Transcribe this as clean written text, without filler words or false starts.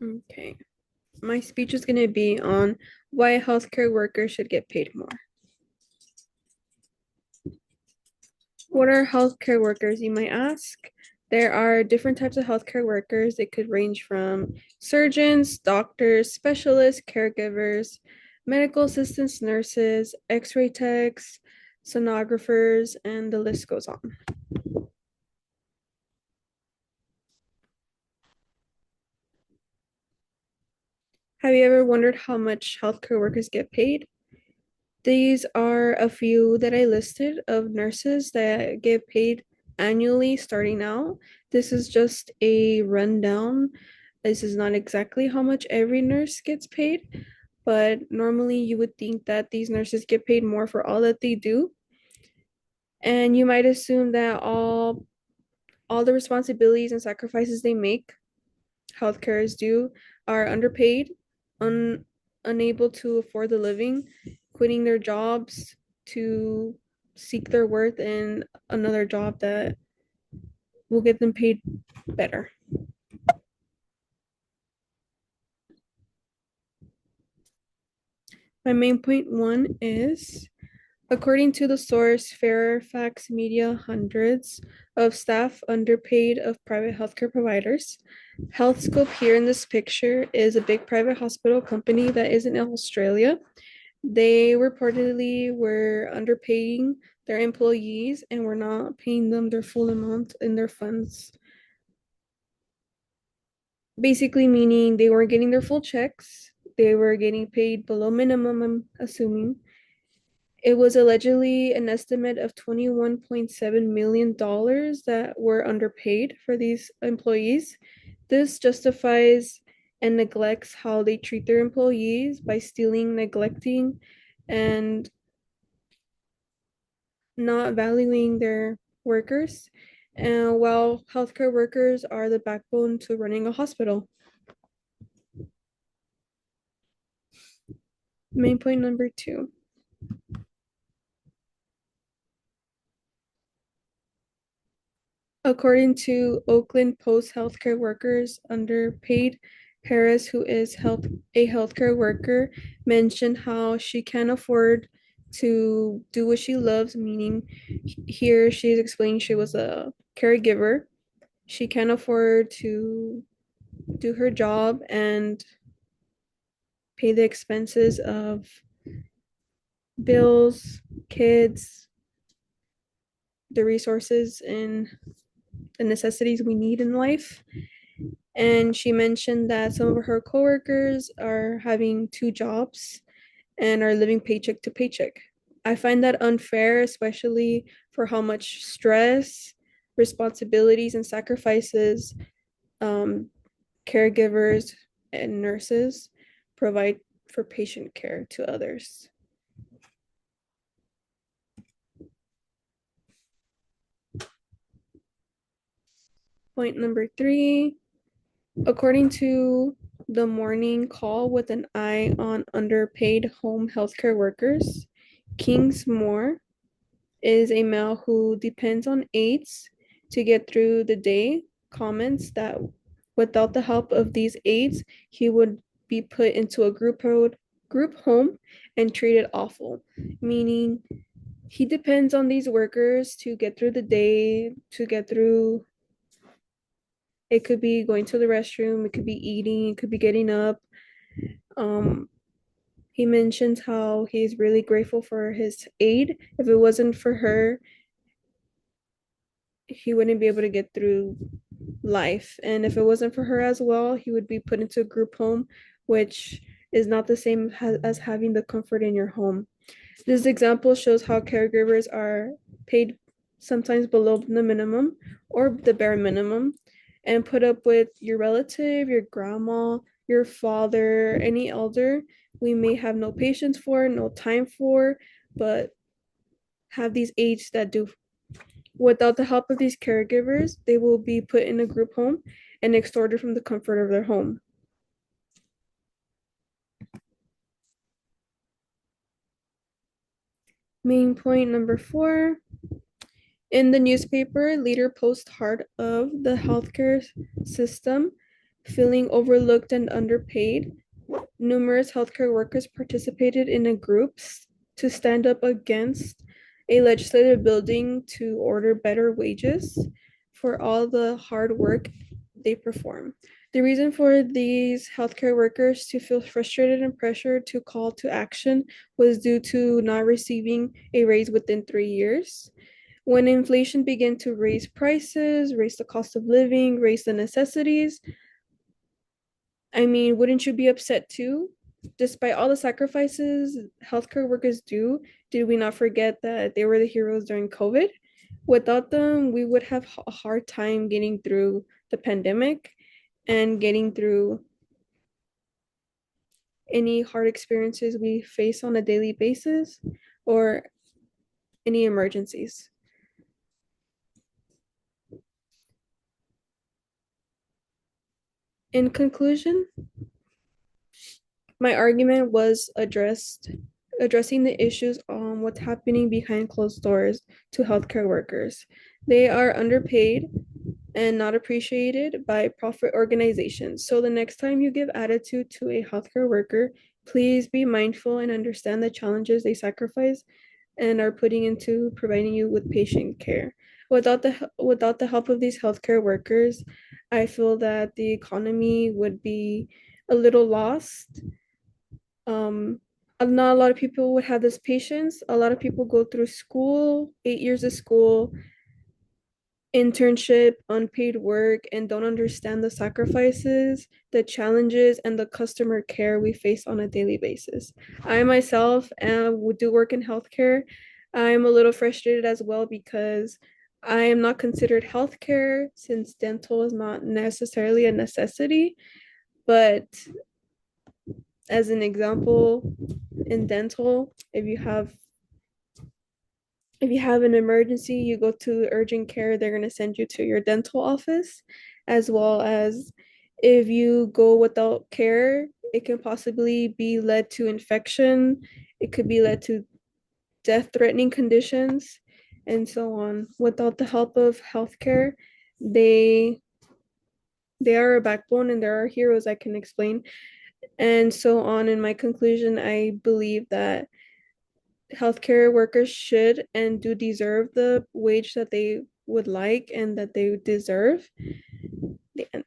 Okay. My speech is going to be on why healthcare workers should get paid more. What are healthcare workers, you might ask? There are different types of healthcare workers. It could range from surgeons, doctors, specialists, caregivers, medical assistants, nurses, x-ray techs, sonographers, and the list goes on. Have you ever wondered how much healthcare workers get paid? These are a few that I listed of nurses that get paid annually starting out. This is just a rundown. This is not exactly how much every nurse gets paid, but normally you would think that these nurses get paid more for all that they do. And you might assume that all the responsibilities and sacrifices they make, healthcares do, are underpaid, un, unable to afford the living, quitting their jobs to seek their worth in another job that will get them paid better. My main point one is, according to the source Fairfax Media, hundreds of staff underpaid of private healthcare providers. HealthScope here in this picture is a big private hospital company that is in Australia. They reportedly were underpaying their employees and were not paying them their full amount in their funds. Basically, meaning they weren't getting their full checks. They were getting paid below minimum, I'm assuming. It was allegedly an estimate of $21.7 million that were underpaid for these employees. This justifies and neglects how they treat their employees by stealing, neglecting, and not valuing their workers. And while healthcare workers are the backbone to running a hospital. Main point number two. According to Oakland Post healthcare workers underpaid, Harris, who is a healthcare worker, mentioned how she can't afford to do what she loves, meaning here she's explaining she was a caregiver. She can't afford to do her job and pay the expenses of bills, kids, the resources and the necessities we need in life. And she mentioned that some of her coworkers are having two jobs and are living paycheck to paycheck. I find that unfair, especially for how much stress, responsibilities, and sacrifices um, caregivers and nurses provide for patient care to others. Point number three, according to the morning call with an eye on underpaid home healthcare workers, Kingsmore is a male who depends on aides to get through the day, comments that without the help of these aides, he would be put into a group home and treated awful, meaning he depends on these workers to get through the day, to get through. It could be going to the restroom, it could be eating, it could be getting up. Um, he mentions how he's really grateful for his aide. If it wasn't for her, he wouldn't be able to get through life. And if it wasn't for her as well, he would be put into a group home, which is not the same as having the comfort in your home. This example shows how caregivers are paid sometimes below the minimum or the bare minimum and put up with your relative, your grandma, your father, any elder we may have no patience for, no time for, but have these aides that do. Without the help of these caregivers, they will be put in a group home and extorted from the comfort of their home. Main point number four. In the newspaper, leader post hard of the healthcare system feeling overlooked and underpaid. Numerous healthcare workers participated in a groups to stand up against a legislative building to order better wages for all the hard work they perform. The reason for these healthcare workers to feel frustrated and pressured to call to action was due to not receiving a raise within 3 years. When inflation began to raise prices, raise the cost of living, raise the necessities, I mean, wouldn't you be upset too? Despite all the sacrifices healthcare workers do, did we not forget that they were the heroes during COVID? Without them, we would have a hard time getting through the pandemic and getting through any hard experiences we face on a daily basis or any emergencies. In conclusion, my argument was addressing the issues on what's happening behind closed doors to healthcare workers. They are underpaid and not appreciated by profit organizations. So the next time you give attitude to a healthcare worker, please be mindful and understand the challenges they sacrifice and are putting into providing you with patient care. Without the help of these healthcare workers, I feel that the economy would be a little lost. um Not a lot of people would have this patience. A lot of people go through school, 8 years of school, internship, unpaid work, and don't understand the sacrifices, the challenges, and the customer care we face on a daily basis. I myself would do work in healthcare. I'm a little frustrated as well because I am not considered healthcare since dental is not necessarily a necessity. But as an example, in dental, if you have an emergency, you go to urgent care, they're going to send you to your dental office, as well as if you go without care, it can possibly be led to infection, it could be led to death-threatening conditions, and so on. Without the help of healthcare, they they are a backbone and there are heroes I can explain, and so on. In my conclusion, I believe that healthcare workers should and do deserve the wage that they would like and that they deserve. The end.